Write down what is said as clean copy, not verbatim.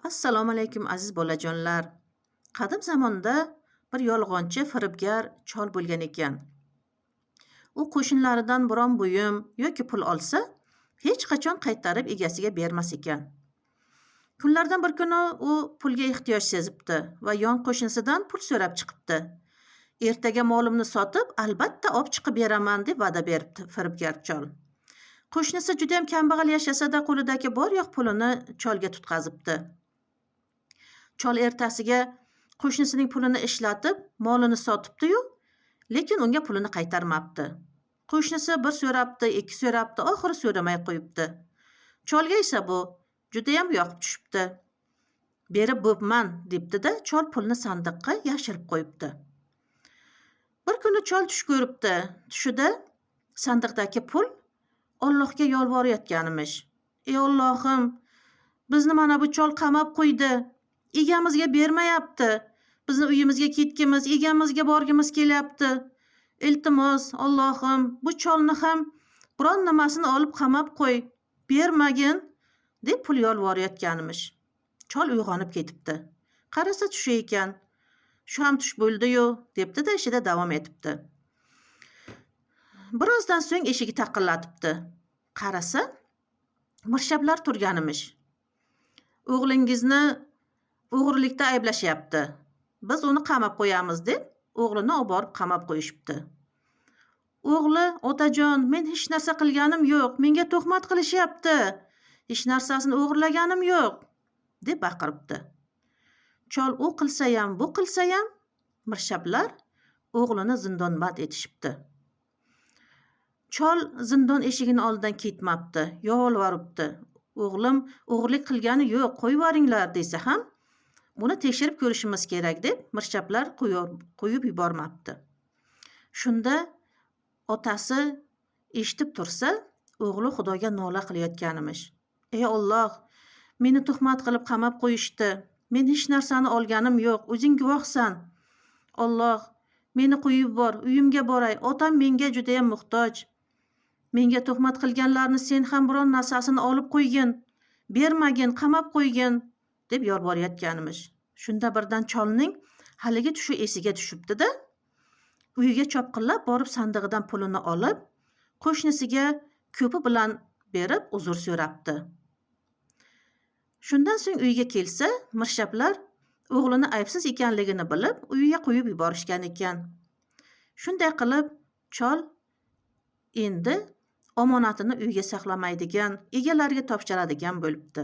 Assalomu alaykum aziz bolajonlar. Qadim zamonda bir yolg'onchi firibgar chol bo'lgan ekan. U qo'shnilaridan biron buyum yoki pul olsa, hech qachon qaytarib egasiga bermas ekan. Kunlardan bir kuni u pulga ehtiyoj sezibdi va yon qo'shnisidan pul so'rab chiqibdi. Ertaga molimni sotib, albatta olib chiqib beraman deb va'da beribdi firibgar chol. Qo'shnisi juda ham kambag'al yashasa-da, qo'lidagi bor yo'q pulini cholga tutqazibdi. Chol ertasiga qo'shnisining pulini ishlatib, molini sotibdi-yu, lekin unga pulini qaytarmabdi. Qo'shnisi bir so'rabdi, ikki so'rabdi, oxiri so'ramay qo'yibdi. Cholga esa bu juda ham yoqib tushibdi. Berib bo'pman debdi-da, chol pulni sandiqqa yashirib qo'yibdi. Bir kuni chol tush ko'ribdi. Tushida sandiqdagi pul Allohga yolvorayotganimish. Ey Allohim, bizni mana bu chol qamab qo'ydi. Egamizga bermayapti. Bizni uyimizga ketgimiz, egamizga borgimiz kelyapti. Iltimos, Allohim, bu cholni ham biron nimasini olib qamab qo'y. Bermagin deb pul yolvorayotganimish. Chol uyg'onib ketibdi. Qarasa tush ekan. Shu ham tush bo'ldi-yu, debdi-da ishida davom etibdi. Birozdan so'ng eshigi taqillatibdi. Qarasa, mirshablar turganimish. O'g'lingizni o'g'rilikda ayblashyapti. Biz uni qamab qo'yamiz deb o'g'lini olib borib qamab qo'yishibdi. O'g'li, otajon, men hech narsa qilganim yo'q, menga tuhmat qilishyapti. Hech narsasini o'g'irlaganim yo'q deb baqiribdi. Chol u qilsa ham, bu qilsa ham mirshablar o'g'lini zindonband etishibdi. Chol zindon eshigini oldidan ketmabdi, yolvoribdi. O'g'lim o'g'irlik qilgani yo'q, qo'yib yuboringlar desa ham buni tekshirib ko'rishimiz kerak deb mirshablar qo'yib yubormabdi. Shunda otasi eshitib tursa, o'g'li Xudoga nola qilayotganimish. Ey Alloh, meni tuhmat qilib qamab qo'yishdi. Men hech narsani olganim yo'q, o'zing guvohsan. Alloh, meni qo'yib yubor, uyimga boray. Otam menga juda ham muhtoj. Menga tuhmat qilganlarni sen ham biron narsasini olib qo'ygin, bermagin, qamab qo'ygin deb yolvorayotganimish. Shunda birdan cholning haligi tushi esiga tushibdi-da, uyiga chopqillab borib sandig'idan pulini olib, qo'shnisiga ko'pi bilan berib uzr so'rabdi. Shundan so'ng uyiga kelsa, mirshablar o'g'lini aybsiz ekanligini bilib, uyiga qo'yib yuborishgan ekan. Shunday qilib, chol endi omonatini uyga saqlamaydigan, egalariga topshiradigan bo'libdi.